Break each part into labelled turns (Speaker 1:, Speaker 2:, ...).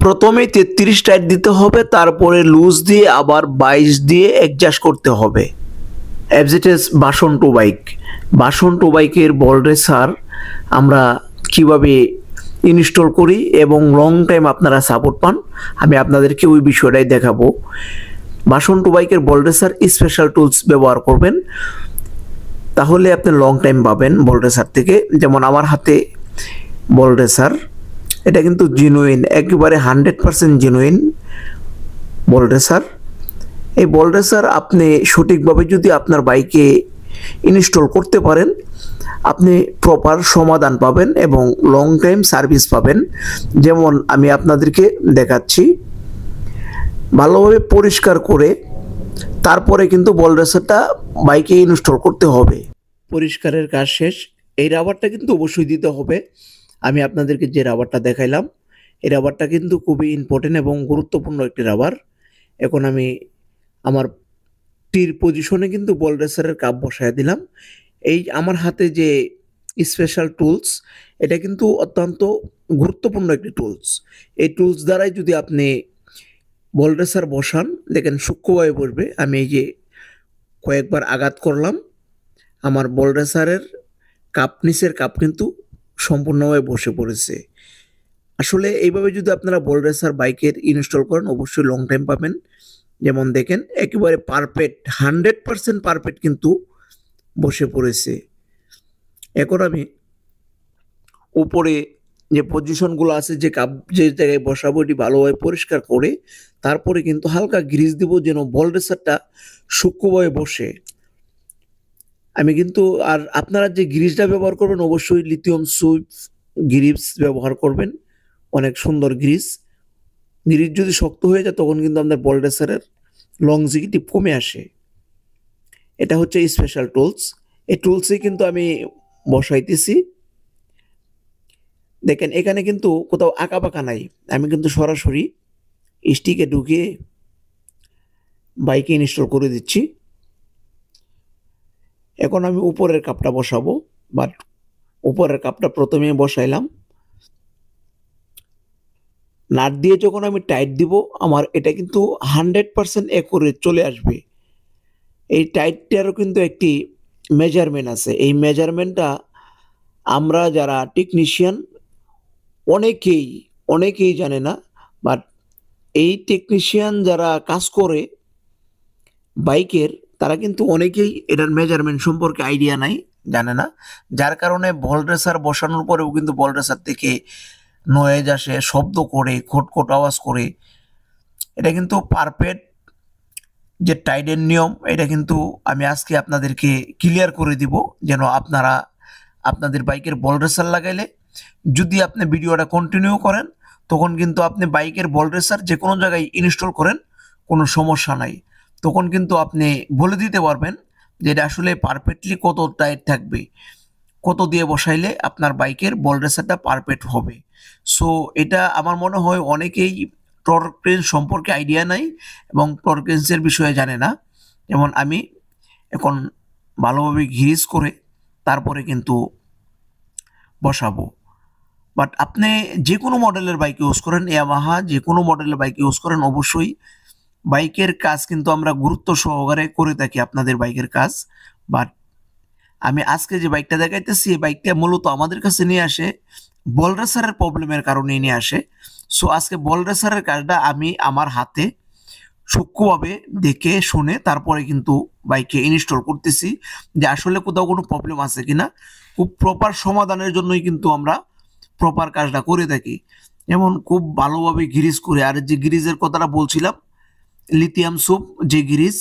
Speaker 1: প্রথমে 33 টাইট দিতে হবে, তারপরে লুজ দিয়ে আবার 22 দিয়ে অ্যাডজাস্ট করতে হবে। এফজেডএস ভার্সন 2 বাইক, ভার্সন 2 বাইকের বল রেসার আমরা কিভাবে ইনস্টল করি এবং লং টাইম আপনারা সাপোর্ট পান, আমি আপনাদেরকে ওই বিষয়টাই দেখাবো। ভার্সন 2 বাইকের বল রেসার স্পেশাল টুলস ব্যবহার করবেন, তাহলে আপনি লং টাইম পাবেন বল রেসার থেকে। যেমন আমার হাতে বল রেসার, এটা কিন্তু জেনুইন, একেবারে 100% জেনুইন বল রেসার। এই বল রেসার আপনি সঠিকভাবে যদি আপনার বাইকে ইনস্টল করতে পারেন, আপনি প্রপার সমাধান পাবেন এবং লং টাইম সার্ভিস পাবেন। যেমন আমি আপনাদেরকে দেখাচ্ছি, ভালোভাবে পরিষ্কার করে তারপরে কিন্তু বল রেসারটা বাইকে ইনস্টল করতে হবে। পরিষ্কারের কাজ শেষ, এই রাবারটা কিন্তু অবশ্যই দিতে হবে। আমি আপনাদেরকে যে রাবারটা দেখাইলাম, এই রাবারটা কিন্তু খুবই ইম্পর্টেন্ট এবং গুরুত্বপূর্ণ একটি রাবার। এখন আমি আমার টির পজিশনে কিন্তু বল রেসারের কাপ বসায় দিলাম। এই আমার হাতে যে স্পেশাল টুলস, এটা কিন্তু অত্যন্ত গুরুত্বপূর্ণ একটি টুলস। এই টুলস দ্বারাই যদি আপনি বল রেসার বসান, দেখেন সূক্ষ্মভাবে বসবে। আমি এই যে কয়েকবার আঘাত করলাম, আমার বল রেসারের কাপ, নিচের কাপ কিন্তু সম্পূর্ণভাবে বসে পড়েছে। আসলে এইভাবে যদি আপনারা বল রেসার বাইকের ইনস্টল করেন, অবশ্যই লং টাইম পাবেন। যেমন দেখেন একেবারে পারফেক্ট, 100% পারফেক্ট কিন্তু বসে পড়েছে। এখন আমি উপরে যে পজিশনগুলো আছে, যে কাপ যে জায়গায় বসাবো, এটি ভালোভাবে পরিষ্কার করে তারপরে কিন্তু হালকা গ্রিজ দিব, যেন বল রেসারটা সূক্ষ্মভাবে বসে। আমি কিন্তু, আর আপনারা যে গ্রিজটা ব্যবহার করবেন, অবশ্যই লিথিয়াম সুইফট গ্রিপস ব্যবহার করবেন, অনেক সুন্দর গ্রিজ। গ্রিজ যদি শক্ত হয়ে যায়, তখন কিন্তু আপনার বল রেসারের লংজিভিটি কমে আসে। এটা হচ্ছে স্পেশাল টুলস, এই টুলসে কিন্তু আমি বসাইতেছি। দেখেন এখানে কিন্তু কোথাও আঁকা বাঁকা নাই, আমি কিন্তু সরাসরি স্টিকে ঢুকিয়ে বাইকে ইনস্টল করে দিচ্ছি। এখন আমি উপরের কাপটা বসাবো, বাট উপরের কাপটা প্রথমে বসাইলাম। নাট দিয়ে যখন আমি টাইট দিব, আমার এটা কিন্তু 100% অ্যাকুরেট চলে আসবে। এই টাইটটারও কিন্তু একটি মেজারমেন্ট আছে, এই মেজারমেন্টটা আমরা যারা টেকনিশিয়ান অনেকেই জানে না। বাট এই টেকনিশিয়ান যারা কাজ করে বাইকের, তারা কিন্তু অনেকেই এটার মেজারমেন্ট সম্পর্কে আইডিয়া নাই, জানে না। যার কারণে বল রেসার বসানোর পরেও কিন্তু বল রেসার থেকে নয়েজ আসে, শব্দ করে, খটখট আওয়াজ করে। এটা কিন্তু পারফেক্ট যে টাইডের নিয়ম, এটা কিন্তু আমি আজকে আপনাদেরকে ক্লিয়ার করে দিব, যেন আপনারা আপনাদের বাইকের বল রেসার লাগাইলে যদি আপনি ভিডিওটা কন্টিনিউ করেন, তখন কিন্তু আপনি বাইকের বল রেসার যে কোনো জায়গায় ইনস্টল করেন, কোনো সমস্যা নাই। তখন কিন্তু আপনি বলে দিতে পারবেন যে এটা আসলে পারফেক্টলি কত টাইট থাকবে, কত দিয়ে বসাইলে আপনার বাইকের বল রেসারটা পারফেক্ট হবে। সো এটা আমার মনে হয় অনেকেই টর্ক রেঞ্জ সম্পর্কে আইডিয়া নাই এবং টর্ক রেঞ্জের বিষয়ে জানে না। যেমন আমি এখন ভালোভাবে গ্রিজ করে তারপরে কিন্তু বসাবো। বাট আপনি যে কোনো মডেলের বাইক ইউজ করেন, ইয়ামাহা যে কোনো মডেলের বাইক ইউজ করেন, অবশ্যই বাইকের কাজ কিন্তু আমরা গুরুত্ব সহকারে করে থাকি, আপনাদের বাইকের কাজ। বাট আমি আজকে যে বাইকটা দেখাইতেছি, এই বাইকটা মূলত আমাদের কাছে নিয়ে আসে বল রেসারের প্রবলেমের কারণে নিয়ে আসে। সো আজকে বল রেসারের কাজটা আমি আমার হাতে সূক্ষ্মভাবে দেখে শুনে তারপরে কিন্তু বাইকে ইনস্টল করতেছি, যে আসলে কোথাও কোনো প্রবলেম আছে কিনা। খুব প্রপার সমাধানের জন্যই কিন্তু আমরা প্রপার কাজটা করে থাকি। যেমন খুব ভালোভাবে গ্রিজ করে, আর যে গ্রিজের কথাটা বলছিলাম, লিথিয়াম সুপ যে গ্রিজ,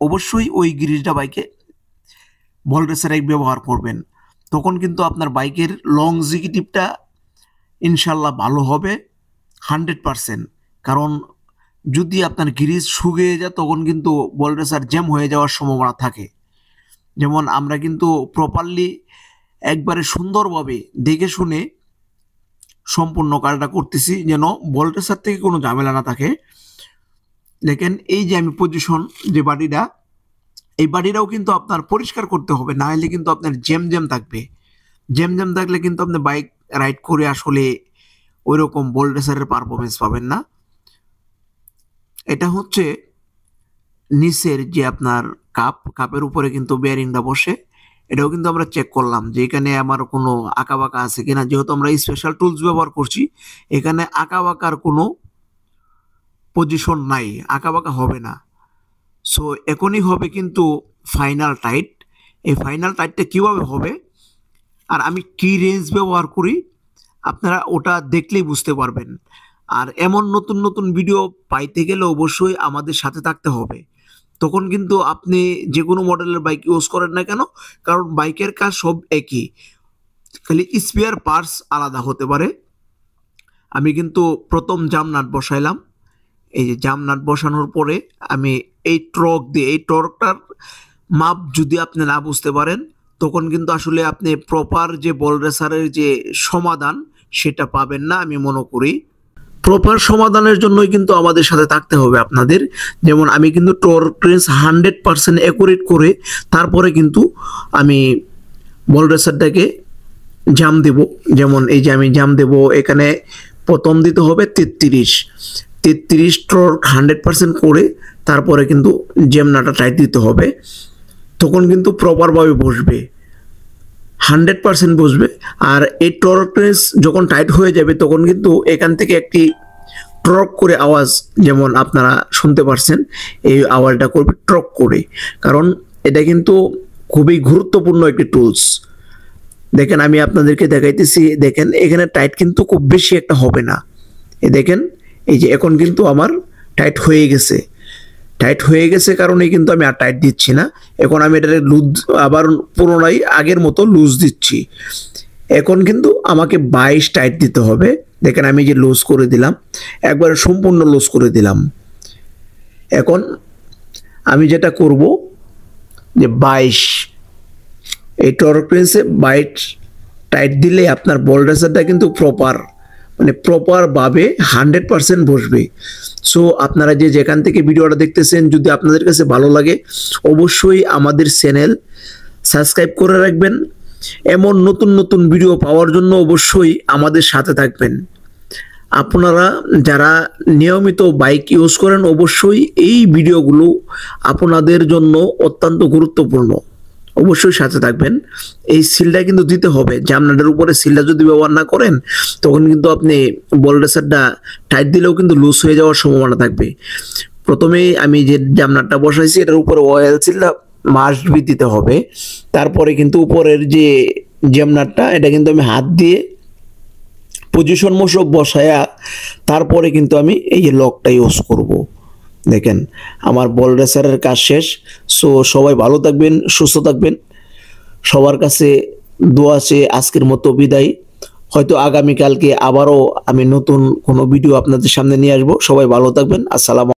Speaker 1: অবশ্যই ওই গ্রিজটা বাইকে বল রেসারে ব্যবহার করবেন, তখন কিন্তু আপনার বাইকের লংজিভিটিটা ইনশাল্লাহ ভালো হবে 100%। কারণ যদি আপনার গ্রিজ শুকিয়ে যায়, তখন কিন্তু বল রেসার জ্যাম হয়ে যাওয়ার সম্ভাবনা থাকে। যেমন আমরা কিন্তু প্রপারলি একবারে সুন্দরভাবে দেখে শুনে সম্পূর্ণ কাজটা করতেছি, যেন বল রেসার থেকে কোনো ঝামেলা না থাকে। দেখেন এই যে আমি পজিশন যে বাড়িটা, এই বাড়িটাও কিন্তু আপনার পরিষ্কার করতে হবে, না হলে কিন্তু আপনার জ্যাম থাকবে। জ্যাম থাকলে কিন্তু আপনি বাইক রাইড করে আসলে ওই রকম বোল্ট রেসারের পারফরমেন্স পাবেন না। এটা হচ্ছে নিচের যে আপনার কাপের উপরে কিন্তু বেয়ারিংটা বসে, এটাও কিন্তু আমরা চেক করলাম যে এখানে আমার কোনো আঁকাবাঁকা আছে কিনা। যেহেতু আমরা স্পেশাল টুলস ব্যবহার করছি, এখানে আঁকাবাঁকার কোনো পজিশন নাই, আঁকাবাঁকা হবে না। সো এখনই হবে কিন্তু ফাইনাল টাইট। এই ফাইনাল টাইটটা কিভাবে হবে আর আমি কি রেঞ্জ ব্যবহার করি আপনারা ওটা দেখলেই বুঝতে পারবেন। আর এমন নতুন নতুন ভিডিও পাইতে গেলে অবশ্যই আমাদের সাথে থাকতে হবে। তখন কিন্তু আপনি যে কোনো মডেলের বাইক ইউজ করেন না কেন, কারণ বাইকের কাজ সব একই, খালি স্পেয়ার পার্টস আলাদা হতে পারে। আমি কিন্তু প্রথম জাম নাট বসাইলাম। এই যে জাম নাট বসানোর পরে আমি এই টর্কটার মাপ যদি আপনি না বুঝতে পারেন, তখন কিন্তু আসলে আপনি প্রপার যে বল রেসারের যে সমাধান সেটা পাবেন না আমি মনে করি। প্রপার সমাধানের জন্যই কিন্তু আমাদের সাথে থাকতে হবে আপনাদের। যেমন আমি কিন্তু টর্ক রেঞ্জ 100% অ্যাকুরেট করে তারপরে কিন্তু আমি বল রেসারটাকে জাম দেব। যেমন এই যে আমি জাম দেব, এখানে প্রথম দিতে হবে 33 টর্ক 100% করে তারপরে কিন্তু জ্যামনাটা টাইট দিতে হবে। তখন কিন্তু প্রপারভাবে বসবে, 100% বসবে। আর এই টর্ক রেঞ্জ যখন টাইট হয়ে যাবে তখন কিন্তু এখান থেকে একটি ট্রক করে আওয়াজ যেমন আপনারা শুনতে পারছেন, এই আওয়াজটা করবে ট্রক করে, কারণ এটা কিন্তু খুবই গুরুত্বপূর্ণ একটি টুলস। দেখেন আমি আপনাদেরকে দেখাইতেছি, দেখেন এখানে টাইট কিন্তু খুব বেশি একটা হবে না। দেখেন এই যে এখন কিন্তু আমার টাইট হয়ে গেছে কারণে কিন্তু আমি আর টাইট দিচ্ছি না। এখন আমি এটাকে লুজ আবার পুনরায় আগের মতো লুজ দিচ্ছি। এখন কিন্তু আমাকে 22 টাইট দিতে হবে। দেখেন আমি যে লুজ করে দিলাম, একবারে সম্পূর্ণ লুজ করে দিলাম। এখন আমি যেটা করব যে 22 এই টর্ক রেঞ্জে 22 টাইট দিলে আপনার বল রেসারটা কিন্তু প্রপারভাবে 100% বসবে। সো আপনারা যে যেখান থেকে ভিডিওটা দেখতেছেন, যদি আপনাদের কাছে ভালো লাগে অবশ্যই আমাদের চ্যানেল সাবস্ক্রাইব করে রাখবেন। এমন নতুন নতুন ভিডিও পাওয়ার জন্য অবশ্যই আমাদের সাথে থাকবেন। আপনারা যারা নিয়মিত বাইক ইউজ করেন অবশ্যই এই ভিডিওগুলো আপনাদের জন্য অত্যন্ত গুরুত্বপূর্ণ, অবশ্যই সাথে থাকবেন। এই সিলটা কিন্তু দিতে হবে, জামনাটের উপরে সিলটা যদি ব্যবহার না করেন তখন কিন্তু আপনি বল রেসারটা টাইট দিলেও কিন্তু লুজ হয়ে যাওয়ার সম্ভাবনা থাকবে। প্রথমেই আমি যে জামনাটটা বসাইছি এটার উপরে অয়েল সিলটা মাস্ট বি দিতে হবে। তারপরে কিন্তু উপরের যে জামনাটটা এটা কিন্তু আমি হাত দিয়ে পজিশন মতো বসায়া তারপরে কিন্তু আমি এই যে লকটা ইউজ করব। দেখেন আমার বল রেসারের কাজ শেষ। সো সবাই ভালো থাকবেন, সুস্থ থাকবেন, সবার কাছে দোয়া চেয়ে আজকের মতো বিদায়। হয়তো আগামীকালকে আবারও আমি নতুন কোনো ভিডিও আপনাদের সামনে নিয়ে আসবো। সবাই ভালো থাকবেন। আসসালামু